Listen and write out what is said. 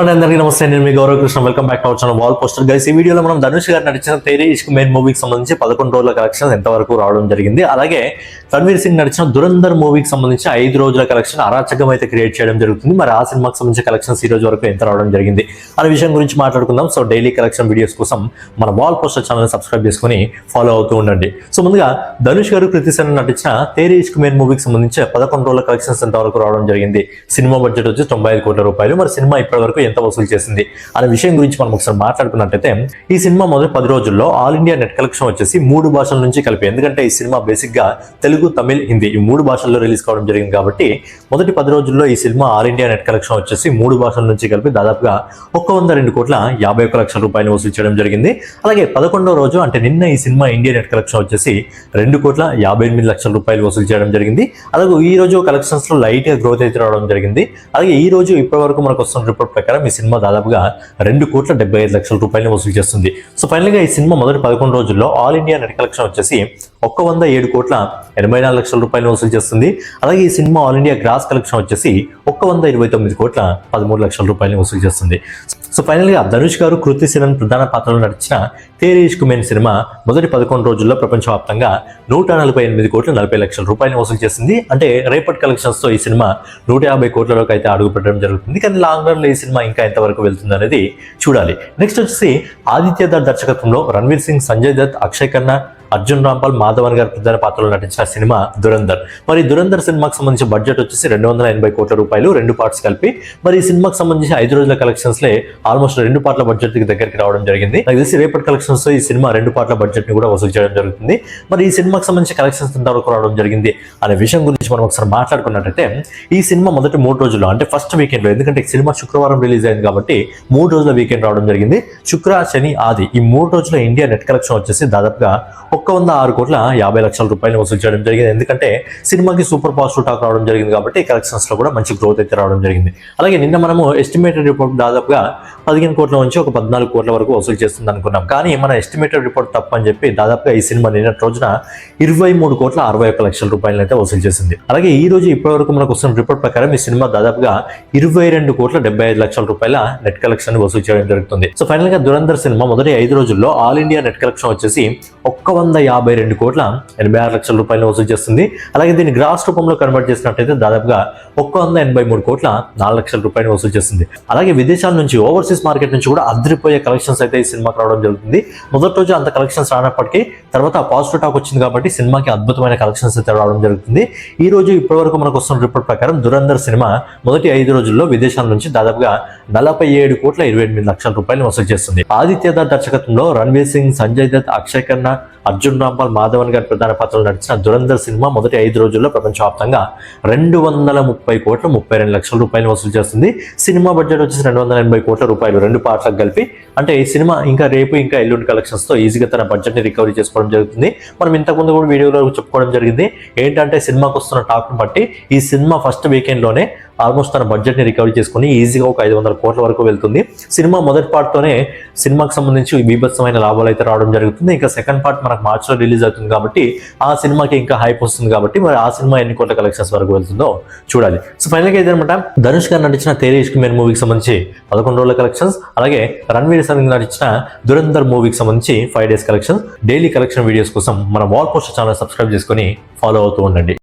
అందరికీ నమస్తే, నేను మీ గౌరవ Krishna. Welcome back to our channel wall poster guys. ఈ వీడియోలో మనం ధనుష్ గారు నడిచిన తేరీ ఇష్క్ మెయిన్ మూవీకి సంబంధించి 11 రోజుల కలెక్షన్ ఎంతవరకు రావడం జరిగింది, అలాగే రణ్వీర్ సింగ్ నడిచిన దురంధర్ మూవీకి సంబంధించి 5 రోజుల కలెక్షన్ అరాచకం అయితే క్రియేట్ చేయడం జరుగుతుంది. మరి ఆ సినిమాకి సంబంధించి కలెక్షన్స్ ఈ రోజు వరకు ఎంత రావడం జరిగింది అనే విషయం గురించి మాట్లాడుకుందాం. సో డైలీ కలెక్షన్ వీడియోస్ కోసం మన వాల్ పోస్టర్ ఛానల్ సబ్స్క్రైబ్ చేసుకుని ఫాలో అవుతూ ఉండండి. సో ముందుగా ధనుష్ గారు కృతి సెన్ నటించిన తేరీ ఇష్క్ మెయిన్ మూవీకి సంబంధించి 11 రోజుల కలెక్షన్స్ ఎంతవరకు రావడం జరిగింది. సినిమా బడ్జెట్ వచ్చి 95 కోట్ల రూపాయలు. మరి సినిమా ఇప్పటి వరకు ఎంత వసూలు చేసింది అనే విషయం గురించి మనం ఒకసారి మాట్లాడుకున్నట్టయితే, ఈ సినిమా మొదటి 10 రోజుల్లో ఆల్ ఇండియా నెట్ కలెక్షన్ వచ్చేసి 3 భాషల నుంచి కలిపి, ఎందుకంటే ఈ సినిమా బేసిక్ గా తెలుగు, తమిళ్, హిందీ ఈ 3 భాషల్లో రిలీజ్ కావడం జరిగింది కాబట్టి మొదటి 10 రోజుల్లో ఈ cinema all India net collection వచ్చేసి 3 భాషల నుంచి కలిపి దాదాపుగా 102 కోట్ల 51 లక్షల రూపాయలు వసూలు చేయడం జరిగింది. అలాగే 11వ రోజు అంటే నిన్న ఈ సినిమా ఇండియా నెట్ కలెక్షన్ వచ్చేసి 2 కోట్ల 58 లక్షల రూపాయలు వసూలు చేయడం జరిగింది. అలాగే ఈ రోజు కలెక్షన్స్ లో లైట్ గా గ్రోత్ అయితే రావడం జరిగింది. అలాగే ఈ రోజు ఇప్పటి వరకు మనకు వస్తున్న రిపోర్ట్ ప్రకారం ఈ సినిమా దాదాపుగా 2 కోట్ల 75 లక్షల రూపాయలు వసూలు చేస్తుంది. సో ఫైనల్ గా ఈ సినిమా మొదటి 11 రోజుల్లో ఆల్ ఇండియా నెట్ కలెక్షన్ వచ్చేసి 107 కోట్ల 84 లక్షల రూపాయలు వసూలు చేస్తుంది. అలాగే ఈ cinema all India gross collection వచ్చేసి 129 కోట్ల 13 లక్షల రూపాయలు వసూలు చేస్తుంది. సో ఫైనల్ గా ధనుష్ గారు కృతి సెన్ ప్రధాన పాత్రలో నడిచిన తేరీ ఇష్క్ మెయిన్ సినిమా మొదటి 11 రోజుల్లో ప్రపంచవ్యాప్తంగా 148 కోట్ల 40 లక్షల రూపాయలు వసూలు చేసింది. అంటే రేపటి కలెక్షన్స్ తో ఈ సినిమా 150 కోట్లలోకి అయితే అడుగు పెట్టడం జరుగుతుంది. కానీ లాంగ్ రన్ లో ఈ సినిమా ఇంకా ఎంతవరకు వెళ్తుంది అనేది చూడాలి. నెక్స్ట్ వచ్చేసి ఆదిత్య దత్ దర్శకత్వంలో రణ్వీర్ సింగ్, సంజయ్ దత్, అక్షయ్ ఖన్నా, అర్జున్ రాంపాల్, మాధవన్ గారి ప్రధాన పాత్రలో నటించిన సినిమా దురంధర్. మరి దురంధర్ సినిమాకి సంబంధించి బడ్జెట్ వచ్చేసి 280 కోట్ల రూపాయలు, 2 పార్ట్స్ కలిపి. మరి ఈ సినిమాకి సంబంధించి 5 రోజుల కలెక్షన్స్ లే ఆల్మోస్ట్ 2 పార్ట్ల బడ్జెట్ దగ్గరికి రావడం జరిగింది. నాకు తెలిసి రేపటి కలెక్షన్స్ ఈ సినిమా 2 పార్ట్ల బడ్జెట్ ని కూడా వసూలు చేయడం జరుగుతుంది. మరి ఈ సినిమాకి సంబంధించి కలెక్షన్స్ ఎంతవరకు రావడం జరిగింది అనే విషయం గురించి మనం ఒకసారి మాట్లాడుకున్నట్టయితే, ఈ సినిమా మొదటి 3 రోజుల్లో అంటే ఫస్ట్ వీకెండ్ లో, ఎందుకంటే ఈ సినిమా శుక్రవారం రిలీజ్ అయింది కాబట్టి 3 రోజుల వీకెండ్ రావడం జరిగింది. శుక్ర, శని, ఆది ఈ 3 రోజుల ఇండియా నెట్ కలెక్షన్ వచ్చేసి దాదాపుగా 106 కోట్ల 50 లక్షల రూపాయలు వసూలు చేయడం జరిగింది. ఎందుకంటే సినిమాకి సూపర్ పాజిటివ్ టాక్ రావడం జరిగింది కాబట్టి కలెక్షన్స్ లో కూడా మంచి గ్రోత్ అయితే రావడం జరిగింది. అలాగే నిన్న మనము ఎస్టిమేటెడ్ రిపోర్ట్ దాదాపుగా 15 కోట్ల నుంచి ఒక 14 కోట్ల వరకు వసూలు చేస్తుంది అనుకున్నాం. కానీ మన ఎస్టిమేటెడ్ రిపోర్ట్ తప్పని చెప్పి దాదాపుగా ఈ సినిమా నిన్నటి రోజున 23 కోట్ల 61 లక్షల రూపాయలు అయితే వసూలు చేసింది. అలాగే ఈ రోజు ఇప్పటి వరకు మనకు వస్తున్న రిపోర్ట్ ప్రకారం ఈ సినిమా దాదాపుగా 22 కోట్ల 75 లక్షల రూపాయల నెట్ కలెక్షన్ వసూలు చేయడం జరుగుతుంది. సో ఫైనల్ గా దురంధర్ సినిమా మొదటి 5 రోజుల్లో ఆల్ ఇండియా నెట్ కలెక్షన్ వచ్చేసి 152 కోట్ల 86 లక్షల రూపాయలు వసూలు చేస్తుంది. అలాగే దీన్ని గ్రాస్ రూపంలో కన్వర్ట్ చేసినట్టయితే దాదాపుగా 183 కోట్ల 4 లక్షల రూపాయలు వసూలు చేస్తుంది. అలాగే విదేశాల నుంచి, ఓవర్సీస్ మార్కెట్ నుంచి కూడా అదిరిపోయే కలెక్షన్స్ అయితే ఈ సినిమాకి రావడం జరుగుతుంది. మొదటి రోజు అంత కలెక్షన్స్ రానప్పటికీ తర్వాత పాజిటివ్ టాక్ వచ్చింది కాబట్టి సినిమాకి అద్భుతమైన కలెక్షన్స్ అయితే రావడం జరుగుతుంది. ఈ రోజు ఇప్పటి వరకు మనకు వస్తున్న రిపోర్ట్ ప్రకారం దురంధర్ సినిమా మొదటి 5 రోజుల్లో విదేశాల నుంచి దాదాపుగా 47 కోట్ల 28 లక్షల రూపాయలు వసూలు చేస్తుంది. ఆదిత్య దత్ దర్శకత్వంలో రణ్వీర్ సింగ్, సంజయ్ దత్, అక్షయ్ ఖన్నా, అర్జున్ రాంపాల్, మాధవన్ గారి ప్రధాన పాత్రలో నడిచిన దురంధర్ సినిమా మొదటి 5 రోజుల్లో ప్రపంచవ్యాప్తంగా 230 కోట్ల 32 లక్షల రూపాయలు వసూలు చేస్తుంది. సినిమా బడ్జెట్ వచ్చేసి 280 కోట్ల రూపాయలు, 2 పార్ట్లకు కలిపి. అంటే ఈ సినిమా ఇంకా రేపు ఇంకా ఎల్లుండి కలెక్షన్స్ తో ఈజీగా తన బడ్జెట్ ని రికవరీ చేసుకోవడం జరుగుతుంది. మనం ఇంతకుముందు కూడా వీడియోలో చెప్పుకోవడం జరిగింది. ఏంటంటే సినిమాకి వస్తున్న టాక్ ను బట్టి ఈ సినిమా ఫస్ట్ వీకెండ్ లోనే ఆల్మోస్ట్ తన బడ్జెట్ ని రికవరీ చేసుకుని ఈజీగా ఒక 500 కోట్ల వరకు వెళ్తుంది. సినిమా మొదటి పార్ట్ తోనే సినిమాకి సంబంధించి బీభత్సమైన లాభాలు అయితే రావడం జరుగుతుంది. ఇంకా సెకండ్ పార్ట్ మనకు మార్చ్ లో రిలీజ్ అవుతుంది కాబట్టి ఆ సినిమాకి ఇంకా హైప్ వస్తుంది కాబట్టి మరి ఆ సినిమా ఎన్ని కోట్ల కలెక్షన్స్ వరకు వెళ్తుందో చూడాలి. సో ఫైనల్ గా ఇదనమాట ధనుష్ గారు నటించిన తేరీ ఇష్క్ మెయిన్ మూవీకి సంబంధించి 11 రోజుల కలెక్షన్స్. అలాగే రణ్వీర్ సింగ్ నటించిన దురంధర్ మూవీకి సంబంధించి 5 days collections. Daily collection videos కోసం మన వాల్ పోస్టర్ ఛానల్ సబ్స్క్రైబ్ చేసుకుని ఫాలో అవుతూ ఉండండి.